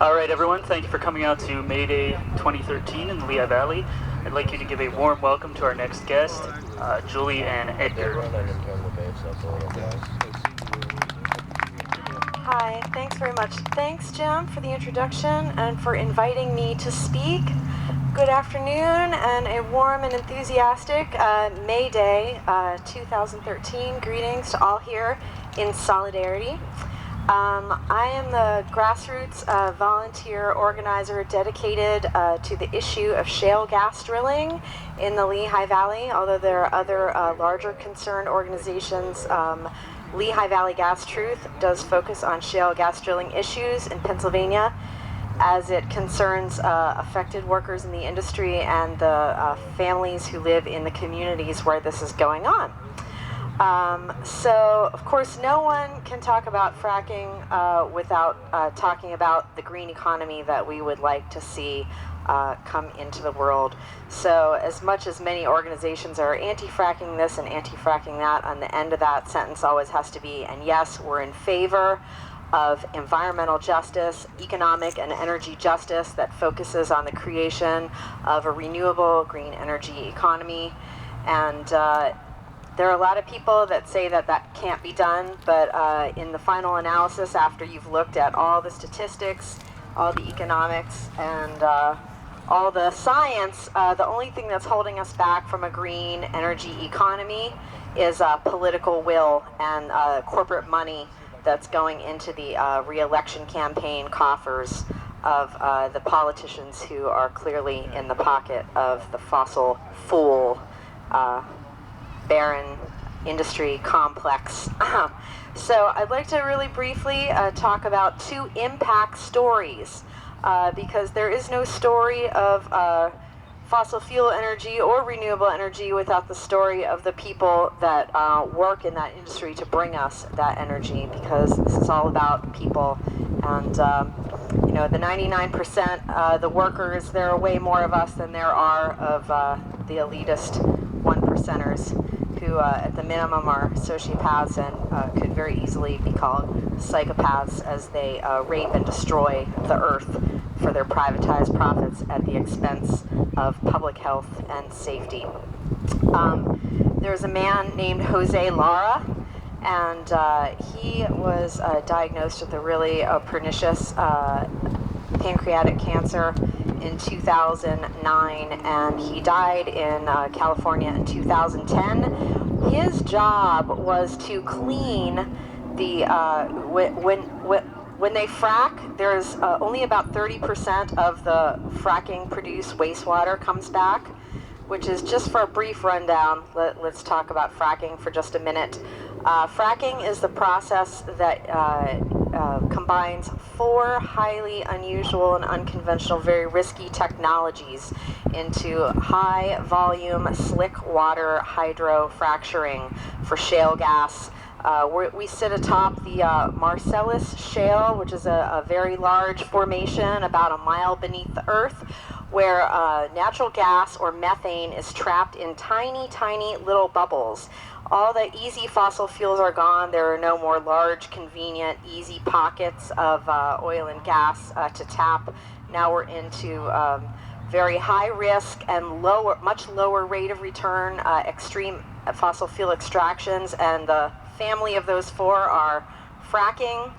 All right, everyone, thank you for coming out to May Day 2013 in the Lehigh Valley. I'd like you to give a warm welcome to our next guest, Julie and Edgar. Hi, thanks very much. Thanks, Jim, for the introduction and for inviting me to speak. Good afternoon and a warm and enthusiastic May Day 2013. Greetings to all here in solidarity. I am the grassroots volunteer organizer dedicated to the issue of shale gas drilling in the Lehigh Valley, although there are other larger concerned organizations. Lehigh Valley Gas Truth does focus on shale gas drilling issues in Pennsylvania as it concerns affected workers in the industry and the families who live in the communities where this is going on. So, of course, no one can talk about fracking without talking about the green economy that we would like to see come into the world. So, as much as many organizations are anti-fracking this and anti-fracking that, on the end of that sentence always has to be, and yes, we're in favor of environmental justice, economic and energy justice that focuses on the creation of a renewable green energy economy. And there are a lot of people that say that that can't be done, but in the final analysis, after you've looked at all the statistics, all the economics, and all the science, the only thing that's holding us back from a green energy economy is political will and corporate money that's going into the re-election campaign coffers of the politicians who are clearly in the pocket of the fossil fuel barren industry complex. So I'd like to really briefly talk about two impact stories because there is no story of fossil fuel energy or renewable energy without the story of the people that work in that industry to bring us that energy, because this is all about people. And you know, the 99%, the workers, there are way more of us than there are of the elitist 1%ers who at the minimum are sociopaths and could very easily be called psychopaths as they rape and destroy the earth for their privatized profits at the expense of public health and safety. There's a man named Jose Lara, and he was diagnosed with a really pernicious pancreatic cancer in 2009, and he died in California in 2010. His job was to clean the when they frack, there's only about 30% of the fracking produced wastewater comes back, which is, just for a brief rundown, let's talk about fracking for just a minute. Fracking is the process that combines four highly unusual and unconventional, very risky technologies into high volume, slick water hydrofracturing for shale gas. We sit atop the Marcellus Shale, which is a very large formation about a mile beneath the earth, where natural gas or methane is trapped in tiny, tiny little bubbles. All the easy fossil fuels are gone. There are no more large, convenient, easy pockets of oil and gas to tap. Now we're into very high risk and much lower rate of return extreme fossil fuel extractions, and the family of those four are fracking,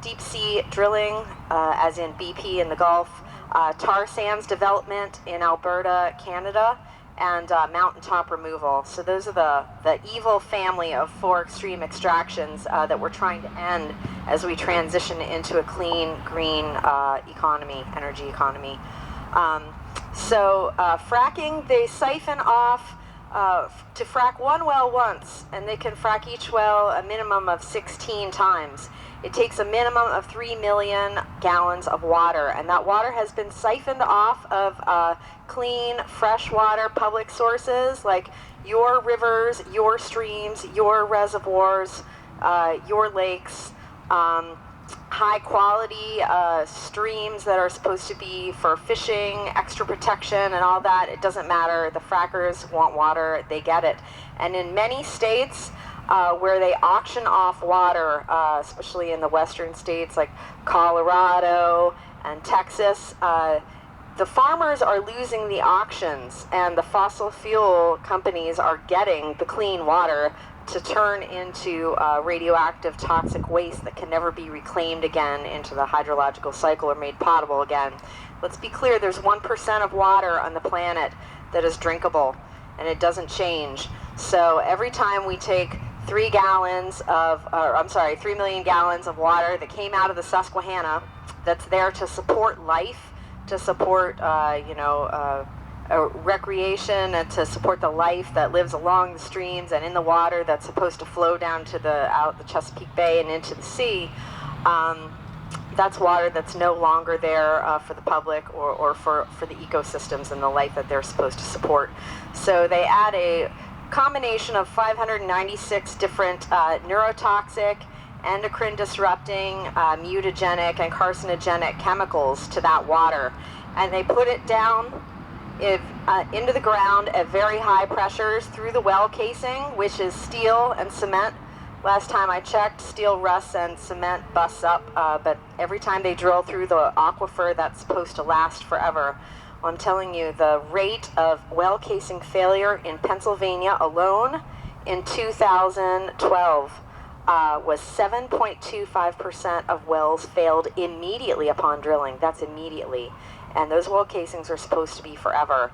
deep sea drilling, as in BP in the Gulf, tar sands development in Alberta, Canada, and mountaintop removal. So those are the evil family of four extreme extractions that we're trying to end as we transition into a clean, green economy, energy economy. So fracking, they siphon off to frack one well once, and they can frack each well a minimum of 16 times. It takes a minimum of 3 million gallons of water, and that water has been siphoned off of clean, freshwater public sources like your rivers, your streams, your reservoirs, your lakes, high quality streams that are supposed to be for fishing, extra protection and all that. It doesn't matter. The frackers want water, they get it. And in many states, where they auction off water, especially in the western states like Colorado and Texas. The farmers are losing the auctions, and the fossil fuel companies are getting the clean water to turn into radioactive toxic waste that can never be reclaimed again into the hydrological cycle or made potable again. Let's be clear, there's 1% of water on the planet that is drinkable, and it doesn't change. So every time we take 3 million gallons of water that came out of the Susquehanna, that's there to support life, to support recreation, and to support the life that lives along the streams and in the water that's supposed to flow down to out the Chesapeake Bay and into the sea. That's water that's no longer there for the public or for the ecosystems and the life that they're supposed to support. So they add a combination of 596 different neurotoxic, endocrine disrupting, mutagenic, and carcinogenic chemicals to that water. And they put it down into the ground at very high pressures through the well casing, which is steel and cement. Last time I checked, steel rusts and cement busts up, but every time they drill through the aquifer, that's supposed to last forever. Well, I'm telling you, the rate of well casing failure in Pennsylvania alone in 2012 was 7.25% of wells failed immediately upon drilling. That's immediately. And those well casings are supposed to be forever.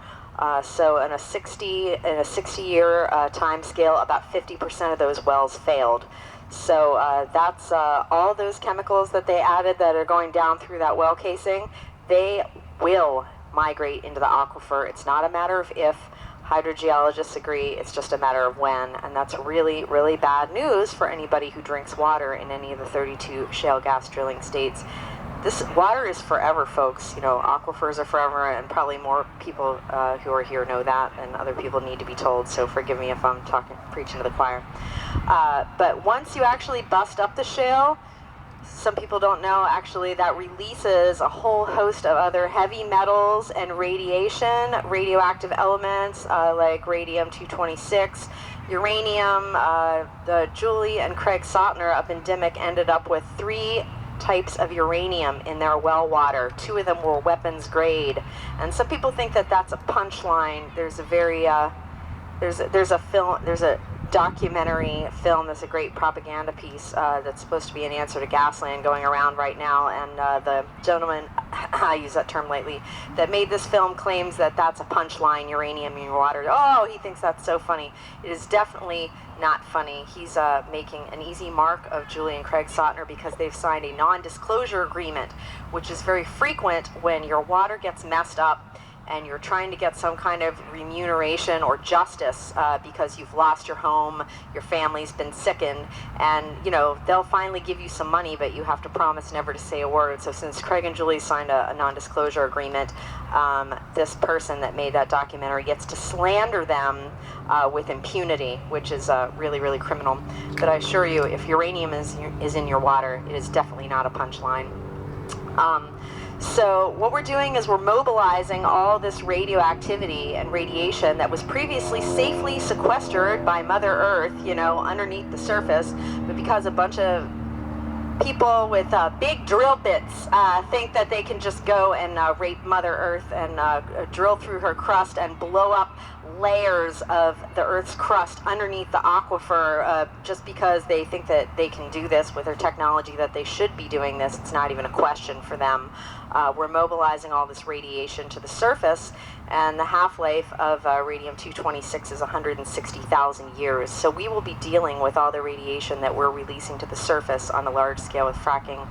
So in a 60-year time scale, about 50% of those wells failed. So that's all those chemicals that they added that are going down through that well casing. They will migrate into the aquifer. It's not a matter of if. Hydrogeologists agree, it's just a matter of when, and that's really, really bad news for anybody who drinks water in any of the 32 shale gas drilling states. This water is forever, folks. You know, aquifers are forever, and probably more people who are here know that, and other people need to be told, so forgive me if I'm preaching to the choir. But once you actually bust up the shale, some people don't know, actually, that releases a whole host of other heavy metals and radiation, radioactive elements like radium-226, uranium. The Julie and Craig Sotner up in Dimmock ended up with 3 types of uranium in their well water. 2 of them were weapons grade, and some people think that that's a punchline. There's a very there's a documentary film that's a great propaganda piece that's supposed to be an answer to Gasland going around right now, and the gentleman, I use that term lightly, that made this film claims that that's a punchline, uranium in your water. Oh, he thinks that's so funny. It is definitely not funny. He's making an easy mark of Julie and Craig Sotner because they've signed a non-disclosure agreement, which is very frequent when your water gets messed up and you're trying to get some kind of remuneration or justice because you've lost your home, your family's been sickened, and you know they'll finally give you some money, but you have to promise never to say a word. So since Craig and Julie signed a non-disclosure agreement, this person that made that documentary gets to slander them with impunity, which is really, really criminal. But I assure you, if uranium is in your water, it is definitely not a punchline. So what we're doing is we're mobilizing all this radioactivity and radiation that was previously safely sequestered by Mother Earth, you know, underneath the surface, but because a bunch of people with big drill bits think that they can just go and rape Mother Earth and drill through her crust and blow up layers of the Earth's crust underneath the aquifer just because they think that they can do this with their technology, that they should be doing this. It's not even a question for them. We're mobilizing all this radiation to the surface, and the half-life of radium-226 is 160,000 years. So we will be dealing with all the radiation that we're releasing to the surface on a large scale with fracking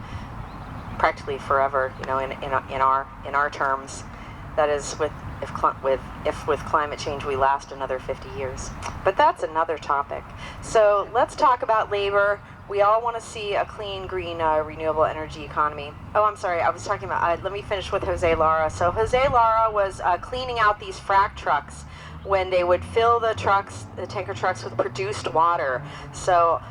practically forever, you know, in our terms. That is if with climate change we last another 50 years. But that's another topic. So let's talk about labor. We all want to see a clean, green, renewable energy economy. Oh, I'm sorry, I was talking about, let me finish with Jose Lara. So Jose Lara was cleaning out these frack trucks when they would fill the trucks, the tanker trucks, with produced water. So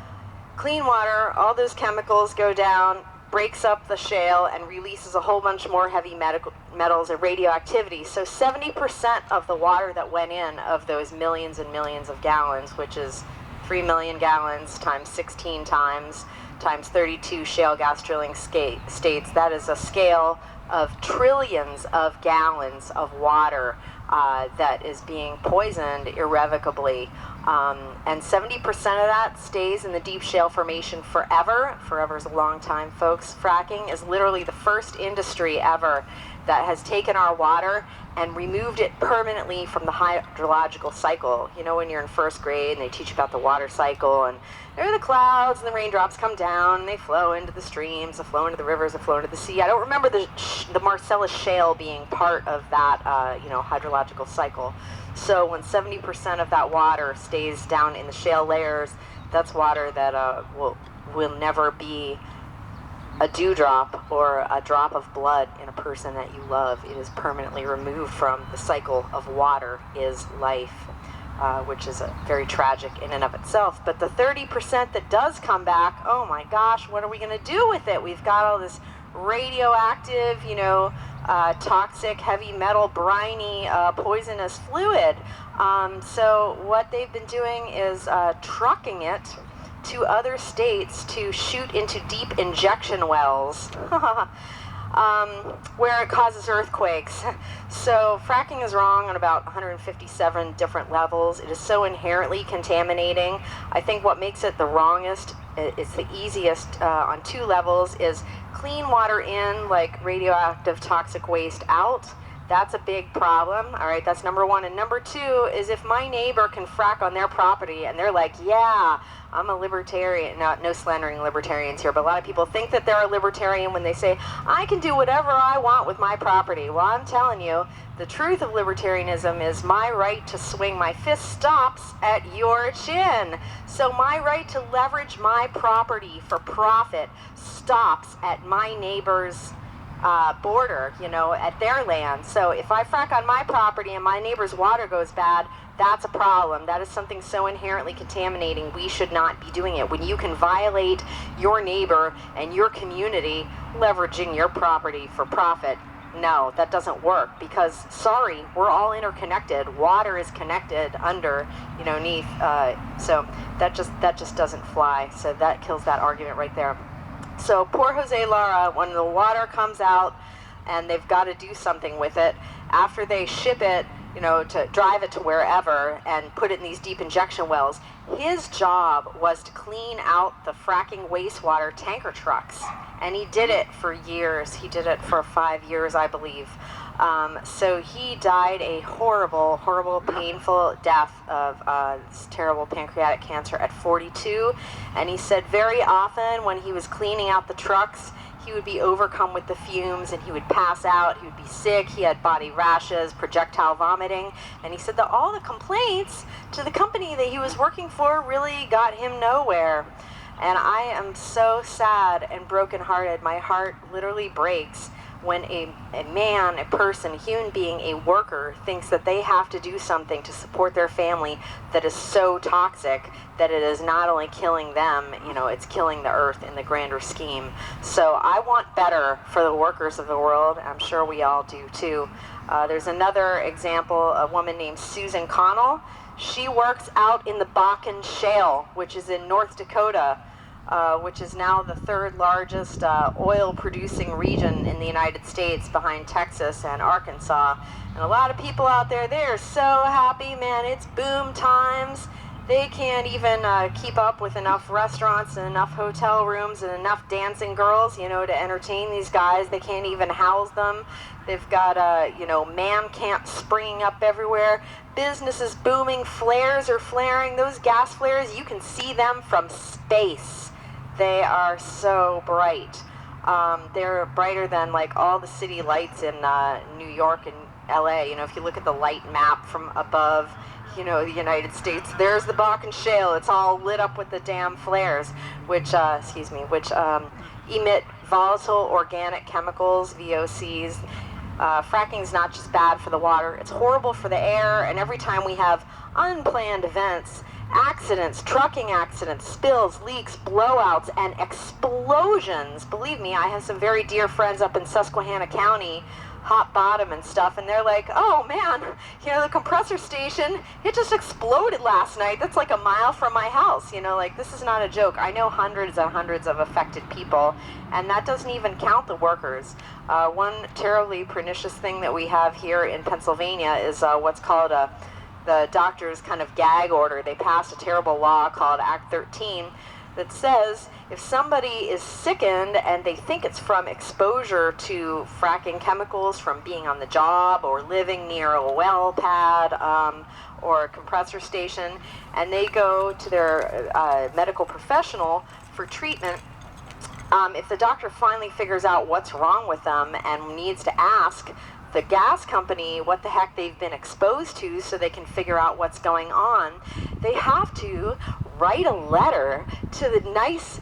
clean water, all those chemicals go down, breaks up the shale, and releases a whole bunch more heavy metals and radioactivity. So 70% of the water that went in of those millions and millions of gallons, which is 3 million gallons times 16 times 32 shale gas drilling states. That is a scale of trillions of gallons of water that is being poisoned irrevocably. And 70% of that stays in the deep shale formation forever. Forever is a long time, folks. Fracking is literally the first industry ever that has taken our water and removed it permanently from the hydrological cycle. You know, when you're in first grade and they teach you about the water cycle, and there are the clouds and the raindrops come down and they flow into the streams, they flow into the rivers, they flow into the sea. I don't remember the Marcellus Shale being part of that, hydrological cycle. So when 70% of that water stays down in the shale layers, that's water that will never be a dewdrop or a drop of blood in a person that you love. It is permanently removed from the cycle of water is life, which is very tragic in and of itself. But the 30% that does come back, oh my gosh, what are we going to do with it? We've got all this radioactive, toxic, heavy metal, briny, poisonous fluid. So what they've been doing is trucking it to other states to shoot into deep injection wells where it causes earthquakes. So fracking is wrong on about 157 different levels. It is so inherently contaminating. I think what makes it the wrongest, it's the easiest on 2 levels, is clean water in, like radioactive toxic waste out. That's a big problem. All right, that's number 1. And number 2 is if my neighbor can frack on their property and they're like, yeah, I'm a libertarian. No slandering libertarians here, but a lot of people think that they're a libertarian when they say, I can do whatever I want with my property. Well, I'm telling you, the truth of libertarianism is my right to swing my fist stops at your chin. So my right to leverage my property for profit stops at my neighbor's border, at their land. So if I frack on my property and my neighbor's water goes bad, that's a problem. That is something so inherently contaminating. We should not be doing it. When you can violate your neighbor and your community leveraging your property for profit, no, that doesn't work, because sorry, we're all interconnected. Water is connected underneath. So that just doesn't fly. So that kills that argument right there. So poor Jose Lara, when the water comes out and they've got to do something with it, after they ship it, to drive it to wherever and put it in these deep injection wells, his job was to clean out the fracking wastewater tanker trucks. And he did it for years. He did it for 5 years, I believe. So he died a horrible, horrible, painful death of this terrible pancreatic cancer at 42. And he said very often when he was cleaning out the trucks, he would be overcome with the fumes and he would pass out, he would be sick, he had body rashes, projectile vomiting. And he said that all the complaints to the company that he was working for really got him nowhere. And I am so sad and brokenhearted. My heart literally breaks when a man, a person, a human being, a worker thinks that they have to do something to support their family that is so toxic that it is not only killing them, it's killing the earth in the grander scheme. So I want better for the workers of the world. I'm sure we all do too. There's another example, a woman named Susan Connell. She works out in the Bakken Shale, which is in North Dakota, which is now the 3rd largest oil-producing region in the United States, behind Texas and Arkansas. And a lot of people out there, they are so happy, man. It's boom times. They can't even keep up with enough restaurants and enough hotel rooms and enough dancing girls, to entertain these guys. They can't even house them. They've got, man camps springing up everywhere. Business is booming. Flares are flaring. Those gas flares, you can see them from space. They are so bright. They're brighter than like all the city lights in New York and LA. If you look at the light map from above, the United States, there's the Bakken Shale. It's all lit up with the damn flares, which emit volatile organic chemicals, VOCs. Fracking is not just bad for the water, it's horrible for the air, and every time we have unplanned events, accidents, trucking accidents, spills, leaks, blowouts, and explosions. Believe me, I have some very dear friends up in Susquehanna County hot bottom and stuff, and they're like, oh man, you know, the compressor station, it just exploded last night. That's like a mile from my house. You know, like, this is not a joke. I know hundreds and hundreds of affected people, and that doesn't even count the workers. One terribly pernicious thing that we have here in Pennsylvania is what's called the doctor's kind of gag order. They passed a terrible law called Act 13 that says if somebody is sickened and they think it's from exposure to fracking chemicals from being on the job or living near a well pad or a compressor station, and they go to their medical professional for treatment, if the doctor finally figures out what's wrong with them and needs to ask the gas company what the heck they've been exposed to so they can figure out what's going on, they have to write a letter to the nice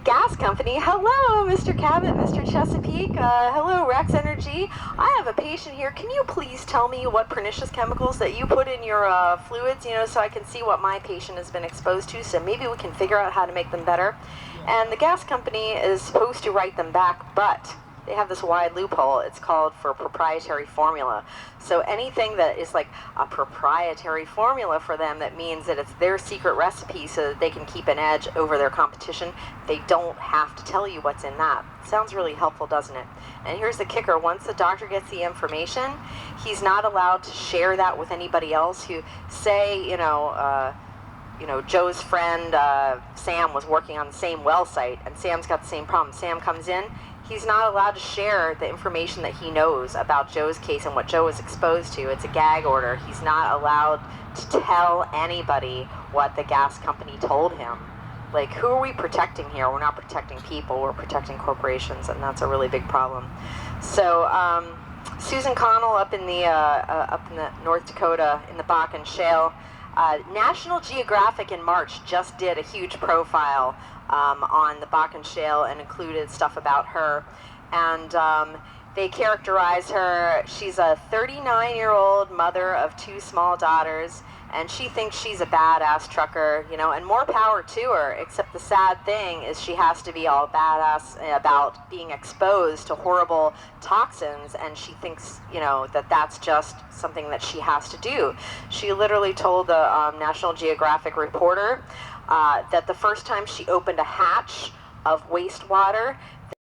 gas company. Hello, Mr. Cabot, Mr. Chesapeake. Hello, Rex Energy. I have a patient here. Can you please tell me what pernicious chemicals that you put in your fluids, you know, so I can see what my patient has been exposed to, so maybe we can figure out how to make them better. And the gas company is supposed to write them back, but they have this wide loophole. It's called for proprietary formula. So anything that is like a proprietary formula for them, that means that it's their secret recipe so that they can keep an edge over their competition, they don't have to tell you what's in that. Sounds really helpful, doesn't it? And here's the kicker. Once the doctor gets the information, he's not allowed to share that with anybody else who, say, you know, Joe's friend Sam was working on the same well site, and Sam's got the same problem. Sam comes in, he's not allowed to share the information that he knows about Joe's case and what Joe was exposed to. It's a gag order. He's not allowed to tell anybody what the gas company told him. Like, who are we protecting here? We're not protecting people, we're protecting corporations, and that's a really big problem. So Susan Connell up in the North Dakota in the Bakken Shale, National Geographic in March just did a huge profile on the Bakken Shale and included stuff about her. And they characterize her, she's a 39-year-old mother of 2 small daughters, and she thinks she's a badass trucker, you know, and more power to her, except the sad thing is she has to be all badass about being exposed to horrible toxins, and she thinks, you know, that that's just something that she has to do. She literally told the National Geographic reporter that the first time she opened a hatch of wastewater,